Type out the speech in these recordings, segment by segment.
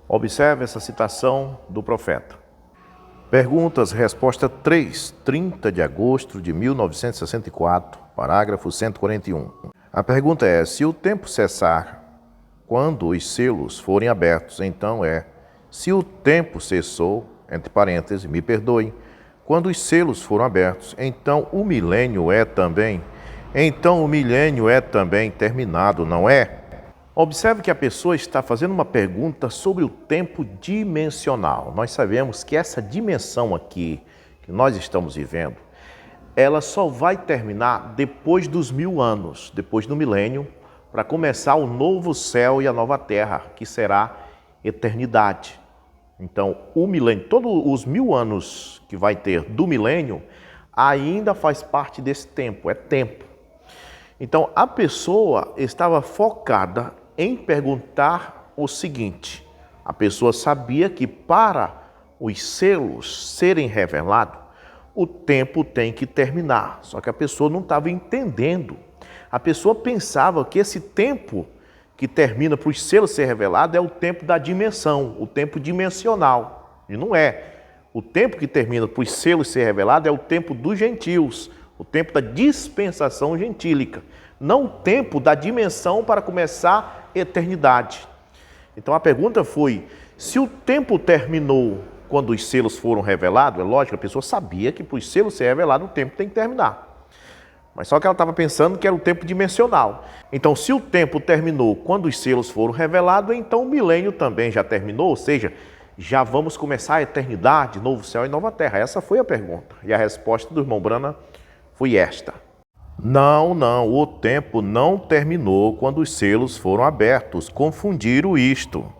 Observe essa citação do profeta. Perguntas, resposta 3, 30 de agosto de 1964, parágrafo 141. A pergunta é: se o tempo cessar quando os selos forem abertos, então se o tempo cessou, entre parênteses, me perdoem, quando os selos foram abertos, então o milênio é também terminado, não é? Observe que a pessoa está fazendo uma pergunta sobre o tempo dimensional. Nós sabemos que essa dimensão aqui que nós estamos vivendo, ela só vai terminar depois dos 1000 anos, depois do milênio, para começar o novo céu e a nova terra, que será eternidade. Então, o milênio, todos os 1000 anos que vai ter do milênio, ainda faz parte desse tempo, é tempo. Então, a pessoa estava focada em perguntar o seguinte: a pessoa sabia que para os selos serem revelados, o tempo tem que terminar. Só que a pessoa não estava entendendo. A pessoa pensava que esse tempo que termina para os selos ser revelado é o tempo da dimensão, o tempo dimensional. E não é. O tempo que termina para os selos ser revelado é o tempo dos gentios, o tempo da dispensação gentílica, não o tempo da dimensão para começar a eternidade. Então a pergunta foi: se o tempo terminou quando os selos foram revelados, é lógico, a pessoa sabia que para os selos ser revelado o tempo tem que terminar. Mas só que ela estava pensando que era o tempo dimensional. Então, se o tempo terminou quando os selos foram revelados, então o milênio também já terminou, ou seja, já vamos começar a eternidade, novo céu e nova terra. Essa foi a pergunta. E a resposta do irmão Brana foi esta: não, o tempo não terminou quando os selos foram abertos. Confundiram isto.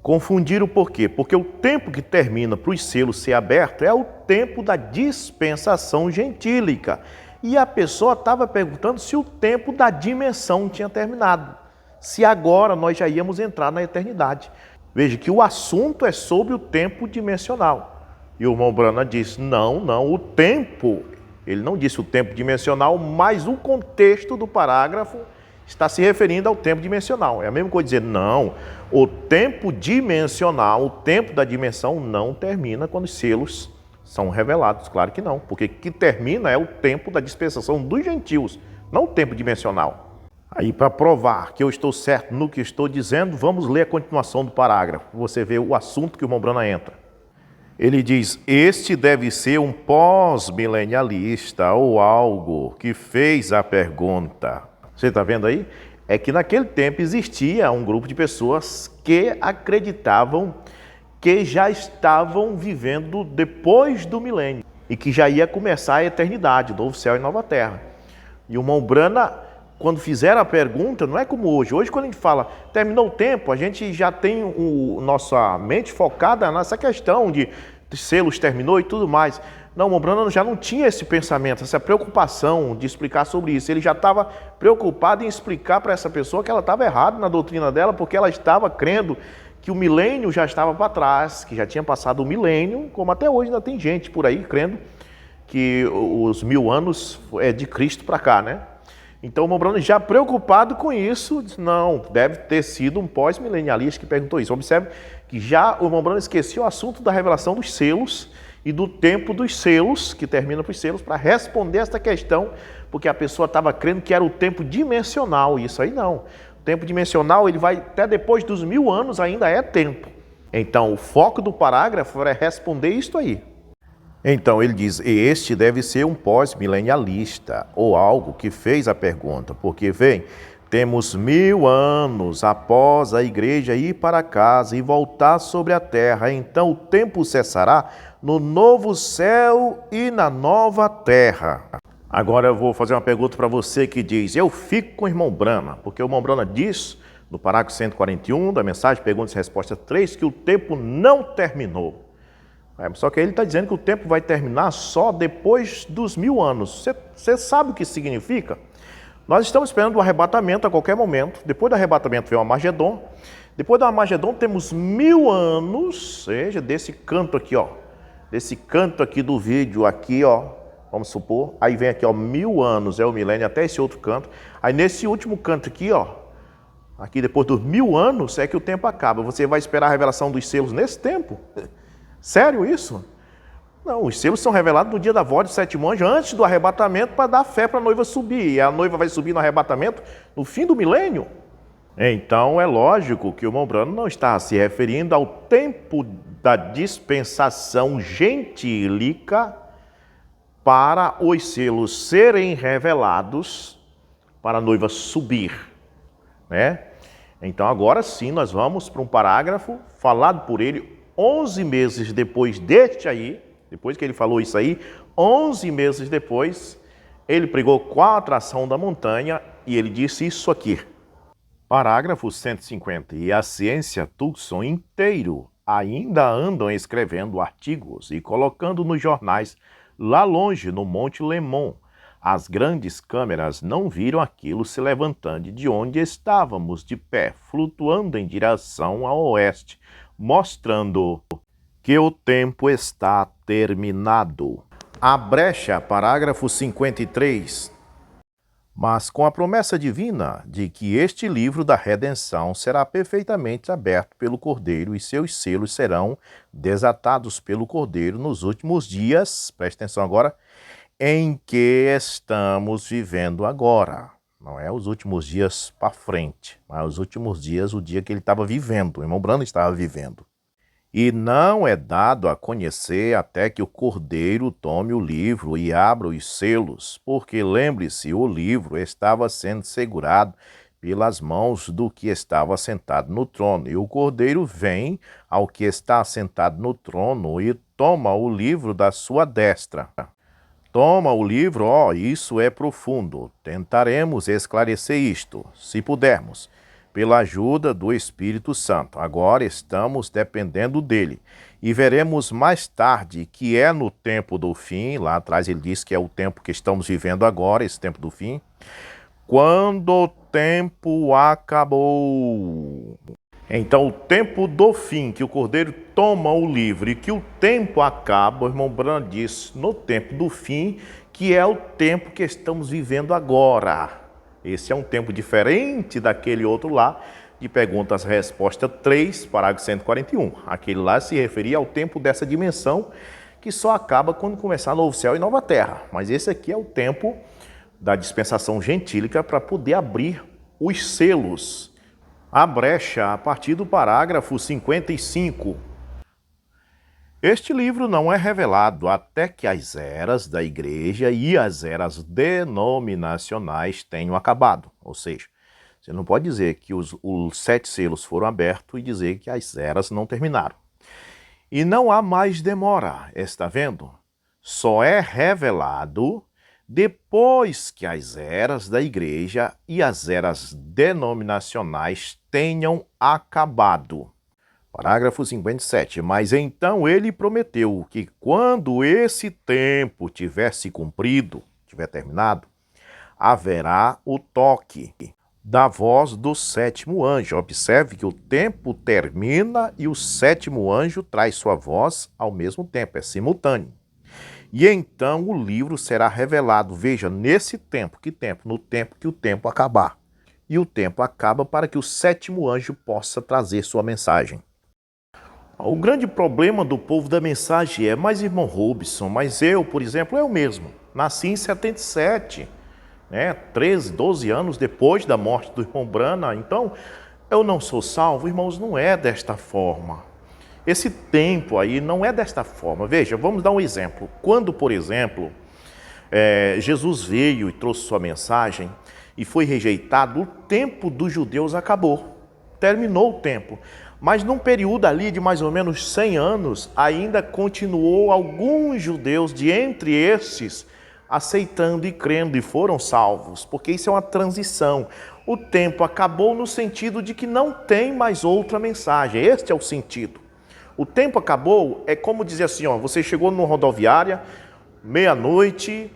Confundiram por quê? Porque o tempo que termina para os selos ser aberto é o tempo da dispensação gentílica. E a pessoa estava perguntando se o tempo da dimensão tinha terminado. Se agora nós já íamos entrar na eternidade. Veja que o assunto é sobre o tempo dimensional. E o irmão Brana disse: não, o tempo, ele não disse o tempo dimensional, mas o contexto do parágrafo está se referindo ao tempo dimensional. É a mesma coisa dizer: não, o tempo dimensional, o tempo da dimensão não termina quando os selos são revelados. Claro que não, porque o que termina é o tempo da dispensação dos gentios, não o tempo dimensional. Aí, para provar que eu estou certo no que estou dizendo, vamos ler a continuação do parágrafo. Você vê o assunto que o irmão Brana entra. Ele diz: este deve ser um pós-milenialista ou algo que fez a pergunta. Você está vendo aí? É que naquele tempo existia um grupo de pessoas que acreditavam que já estavam vivendo depois do milênio e que já ia começar a eternidade, novo céu e nova terra. E o irmão Brana, quando fizeram a pergunta, não é como hoje. Hoje, quando a gente fala terminou o tempo, a gente já tem nossa mente focada nessa questão de selos terminou e tudo mais. Não, o irmão Brana já não tinha esse pensamento, essa preocupação de explicar sobre isso. Ele já estava preocupado em explicar para essa pessoa que ela estava errada na doutrina dela, porque ela estava crendo que o milênio já estava para trás, que já tinha passado o milênio, como até hoje ainda tem gente por aí crendo que os 1000 anos é de Cristo para cá, né? Então o irmão Brana, já preocupado com isso, disse: não, deve ter sido um pós-milenialista que perguntou isso. Observe que já o irmão Brana esqueceu o assunto da revelação dos selos e do tempo dos selos, que termina para os selos, para responder esta questão, porque a pessoa estava crendo que era o tempo dimensional, e isso aí não. O tempo dimensional, ele vai até depois dos 1000 anos, ainda é tempo. Então, o foco do parágrafo é responder isto aí. Então, ele diz: este deve ser um pós-milenialista, ou algo que fez a pergunta, porque, vem, temos 1000 anos após a igreja ir para casa e voltar sobre a terra, então o tempo cessará no novo céu e na nova terra. Agora eu vou fazer uma pergunta para você que diz: eu fico com o irmão Brana, porque o irmão Brana diz, no parágrafo 141 da mensagem, perguntas e respostas 3, que o tempo não terminou. Só que ele está dizendo que o tempo vai terminar só depois dos 1000 anos. Você sabe o que isso significa? Nós estamos esperando o arrebatamento a qualquer momento. Depois do arrebatamento vem o Armagedon. Depois do Armagedon temos 1000 anos, seja, desse canto aqui, ó. Desse canto aqui do vídeo aqui, ó. Vamos supor, aí vem aqui, ó, 1000 anos, é o milênio, até esse outro canto. Aí nesse último canto aqui, ó, Aqui depois dos 1000 anos é que o tempo acaba. Você vai esperar a revelação dos selos nesse tempo? Sério isso? Não, os selos são revelados no dia da voz do sétimo anjo, antes do arrebatamento, para dar fé para a noiva subir. E a noiva vai subir no arrebatamento no fim do milênio. Então é lógico que o irmão Brano não está se referindo ao tempo da dispensação gentílica para os selos serem revelados para a noiva subir, né? Então agora sim nós vamos para um parágrafo falado por ele 11 meses depois deste aí, depois que ele falou isso aí, 11 meses depois, ele pregou com a atração da montanha e ele disse isso aqui. Parágrafo 150. E a ciência Tucson inteiro ainda andam escrevendo artigos e colocando nos jornais lá longe no Monte Lemon. As grandes câmeras não viram aquilo se levantando de onde estávamos de pé, flutuando em direção ao oeste, mostrando que o tempo está terminado. A brecha, parágrafo 53. Mas com a promessa divina de que este livro da redenção será perfeitamente aberto pelo Cordeiro e seus selos serão desatados pelo Cordeiro nos últimos dias, preste atenção agora, em que estamos vivendo agora. Não é os últimos dias para frente, mas os últimos dias, o dia que ele estava vivendo, o irmão Brano estava vivendo. E não é dado a conhecer até que o Cordeiro tome o livro e abra os selos, porque lembre-se, o livro estava sendo segurado pelas mãos do que estava sentado no trono. E o Cordeiro vem ao que está sentado no trono e toma o livro da sua destra. Toma o livro, isso é profundo. Tentaremos esclarecer isto, se pudermos, pela ajuda do Espírito Santo. Agora estamos dependendo dele. E veremos mais tarde que é no tempo do fim, lá atrás ele diz que é o tempo que estamos vivendo agora, esse tempo do fim, quando o tempo acabou. Então, o tempo do fim, que o Cordeiro toma o livro e que o tempo acaba, o irmão Brano diz, no tempo do fim, que é o tempo que estamos vivendo agora. Esse é um tempo diferente daquele outro lá, de perguntas resposta 3, parágrafo 141. Aquele lá se referia ao tempo dessa dimensão, que só acaba quando começar novo céu e nova terra. Mas esse aqui é o tempo da dispensação gentílica para poder abrir os selos. A brecha a partir do parágrafo 55. Este livro não é revelado até que as eras da igreja e as eras denominacionais tenham acabado. Ou seja, você não pode dizer que os 7 selos foram abertos e dizer que as eras não terminaram. E não há mais demora, está vendo? Só é revelado depois que as eras da igreja e as eras denominacionais tenham acabado. Parágrafo 57. Mas então ele prometeu que quando esse tempo tiver se cumprido, tiver terminado, haverá o toque da voz do sétimo anjo. Observe que o tempo termina e o sétimo anjo traz sua voz ao mesmo tempo, é simultâneo. E então o livro será revelado, veja, nesse tempo, que tempo? No tempo que o tempo acabar. E o tempo acaba para que o sétimo anjo possa trazer sua mensagem. O grande problema do povo da mensagem é, mas irmão Robson, mas eu, por exemplo, eu mesmo, nasci em 77, 13, 12 anos depois da morte do irmão Brano, então eu não sou salvo. Irmãos, não é desta forma. Esse tempo aí não é desta forma. Veja, vamos dar um exemplo. Quando, por exemplo, Jesus veio e trouxe sua mensagem e foi rejeitado, o tempo dos judeus acabou. Terminou o tempo. Mas num período ali de mais ou menos 100 anos, ainda continuou alguns judeus de entre esses aceitando e crendo e foram salvos, porque isso é uma transição. O tempo acabou no sentido de que não tem mais outra mensagem. Este é o sentido. O tempo acabou, é como dizer assim, você chegou numa rodoviária, meia-noite,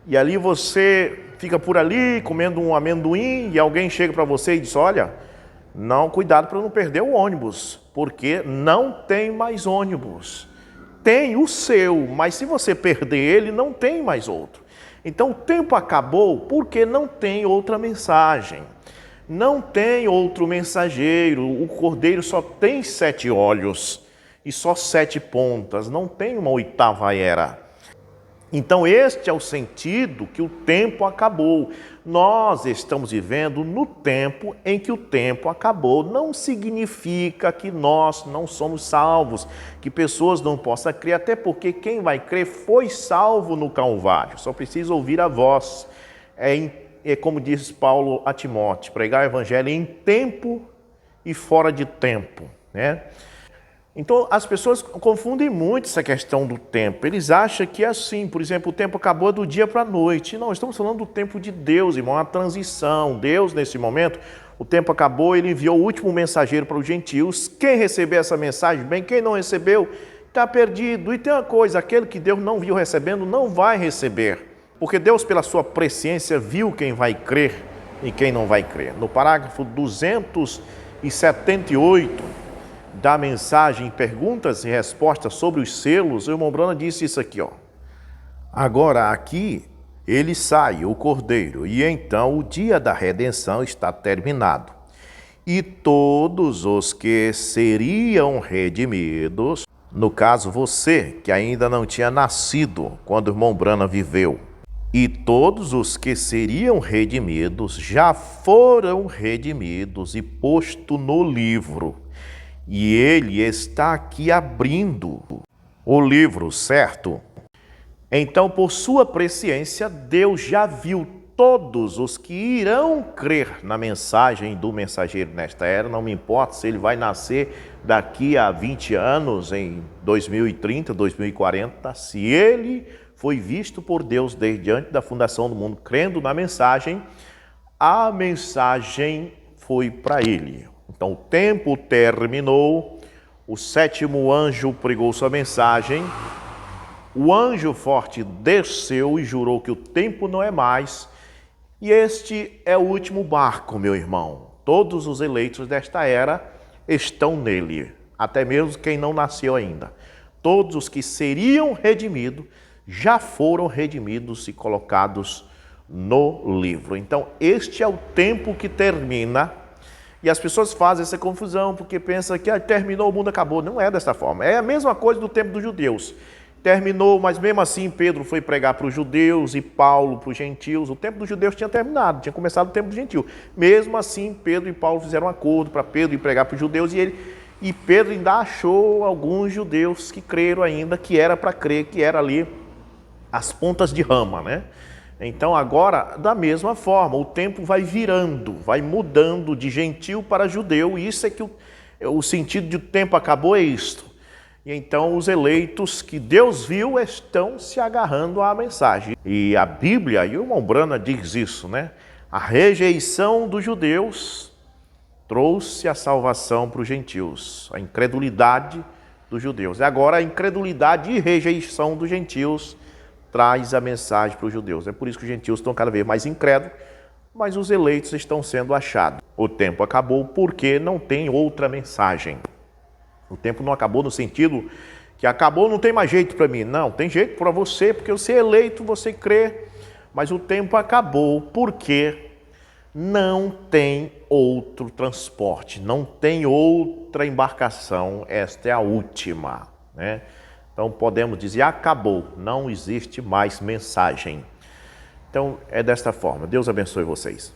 e ali você fica por ali comendo um amendoim e alguém chega para você e diz, olha, não, cuidado para não perder o ônibus, porque não tem mais ônibus. Tem o seu, mas se você perder ele, não tem mais outro. Então o tempo acabou porque não tem outra mensagem. Não tem outro mensageiro, o cordeiro só tem 7 olhos e só 7 pontas, não tem uma oitava era. Então este é o sentido que o tempo acabou. Nós estamos vivendo no tempo em que o tempo acabou. Não significa que nós não somos salvos, que pessoas não possam crer, até porque quem vai crer foi salvo no Calvário, só precisa ouvir a voz. É como diz Paulo a Timóteo, pregar o evangelho em tempo e fora de tempo, né? Então, as pessoas confundem muito essa questão do tempo. Eles acham que é assim, por exemplo, o tempo acabou do dia para a noite. Não, estamos falando do tempo de Deus, irmão, a transição. Deus, nesse momento, o tempo acabou, ele enviou o último mensageiro para os gentios. Quem recebeu essa mensagem, bem, quem não recebeu, está perdido. E tem uma coisa, aquele que Deus não viu recebendo, não vai receber. Porque Deus, pela sua presciência, viu quem vai crer e quem não vai crer. No parágrafo 278... da mensagem Perguntas e Respostas sobre os selos, o irmão Brana disse isso aqui, ó. Agora aqui ele sai, o cordeiro, e então o dia da redenção está terminado. E todos os que seriam redimidos, no caso você, que ainda não tinha nascido quando o irmão Brana viveu, e todos os que seriam redimidos já foram redimidos e posto no livro. E ele está aqui abrindo o livro, certo? Então, por sua presciência, Deus já viu todos os que irão crer na mensagem do mensageiro nesta era. Não me importa se ele vai nascer daqui a 20 anos, em 2030, 2040, se ele foi visto por Deus desde antes da fundação do mundo, crendo na mensagem, a mensagem foi para ele. Então o tempo terminou, o 7º anjo pregou sua mensagem, o anjo forte desceu e jurou que o tempo não é mais, e este é o último barco, meu irmão. Todos os eleitos desta era estão nele, até mesmo quem não nasceu ainda. Todos os que seriam redimidos já foram redimidos e colocados no livro. Então este é o tempo que termina. E as pessoas fazem essa confusão porque pensam que terminou, o mundo acabou. Não é desta forma. É a mesma coisa do tempo dos judeus. Terminou, mas mesmo assim Pedro foi pregar para os judeus e Paulo para os gentios. O tempo dos judeus tinha terminado, tinha começado o tempo dos gentios. Mesmo assim, Pedro e Paulo fizeram um acordo para Pedro ir pregar para os judeus e Pedro ainda achou alguns judeus que creram ainda, que era para crer, que era ali as pontas de rama, né? Então agora, da mesma forma, o tempo vai virando, vai mudando de gentil para judeu, e isso é que o sentido de o tempo acabou é isto. E então os eleitos que Deus viu estão se agarrando à mensagem. E a Bíblia, e o irmão Brana diz isso, né? A rejeição dos judeus trouxe a salvação para os gentios, a incredulidade dos judeus. E agora a incredulidade e rejeição dos gentios traz a mensagem para os judeus. É por isso que os gentios estão cada vez mais incrédulos, mas os eleitos estão sendo achados. O tempo acabou porque não tem outra mensagem. O tempo não acabou no sentido que acabou, não tem mais jeito para mim. Não, tem jeito para você, porque você é eleito, você crê, mas o tempo acabou porque não tem outro transporte, não tem outra embarcação, esta é a última, né? Então podemos dizer, acabou, não existe mais mensagem. Então é desta forma. Deus abençoe vocês.